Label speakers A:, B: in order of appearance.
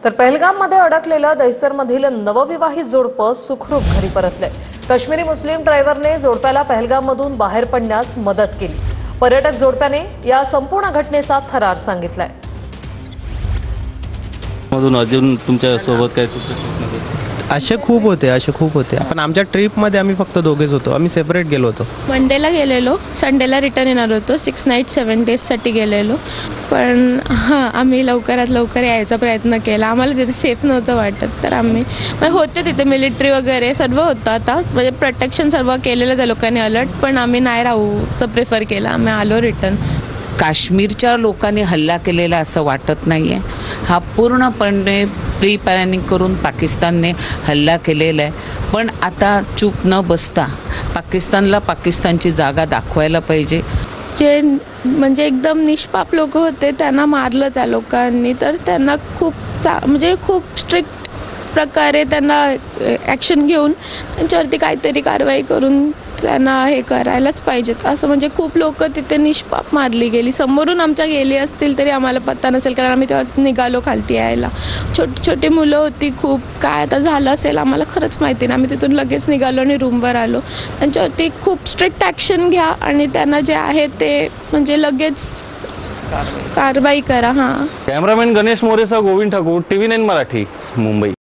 A: तर पहलगाममध्ये अडकलेलं दैसरमधील नवविवाहित जोडपं सुखरूप घरी परतले। काश्मीरी मुस्लिम ड्रायव्हरने जोडप्याला पहलगाममधून बाहेर पडण्यास मदत केली। पर्यटक जोडप्याने या संपूर्ण घटनेचा थरार सांगितलाय।
B: मधून अजून तुमच्या सोबत काय
C: असे खूप होते पण आमच्या ट्रिपमध्ये आम्ही फक्त दोघेच होतो। आम्ही सेपरेट गेलो होतो।
D: मंडेला गेलेलो, संडेला रिटर्न येणार होतो। 6 नाईट 7 डेजसाठी गेलेलो, पण आम्ही लवकरात लवकर यायचा प्रयत्न केला। आम्हाला तिथे सेफ नव्हतं वाटत, तर आम्ही होते तिथे मिलिटरी वगैरे सर्व होतं। आता म्हणजे प्रोटेक्शन सर्व केलेलं त्या लोकांनी अलर्ट, पण आम्ही नाही राहूचं प्रेफर केलं। आम्ही आलो रिटर्न।
E: काश्मीरच्या लोकांनी हल्ला केलेला असं वाटत नाही आहे। हा पूर्णपणे प्री प्लॅनिंग करून पाकिस्तानने हल्ला केलेला आहे। पण आता चूप न बसता पाकिस्तानला पाकिस्तानची जागा दाखवायला पाहिजे।
D: जे म्हणजे एकदम निष्पाप लोक होते त्यांना मारलं त्या लोकांनी, तर त्यांना खूप स्ट्रिक्ट प्रकारे त्यांना ॲक्शन घेऊन त्यांच्यावरती काहीतरी कारवाई करून त्यांना हे करायलाच पाहिजेत। असं म्हणजे खूप लोक तिथे निष्पाप मारली गेली। समोरून आमच्या गेली असतील तरी आम्हाला पत्ता नसेल, कारण आम्ही तेव्हा निघालो खालती यायला। छोटी मुलं होती खूप। काय आता झालं असेल आम्हाला खरंच माहिती नाही। आम्ही तिथून लगेच निघालो आणि रूमवर आलो। त्यांच्यावरती खूप स्ट्रिक्ट ॲक्शन घ्या आणि त्यांना जे आहे ते म्हणजे लगेच कारवाई करा।
B: कॅमेरामॅन गणेश मोरेसह गोविंद ठाकूर, TV9 मराठी, मुंबई।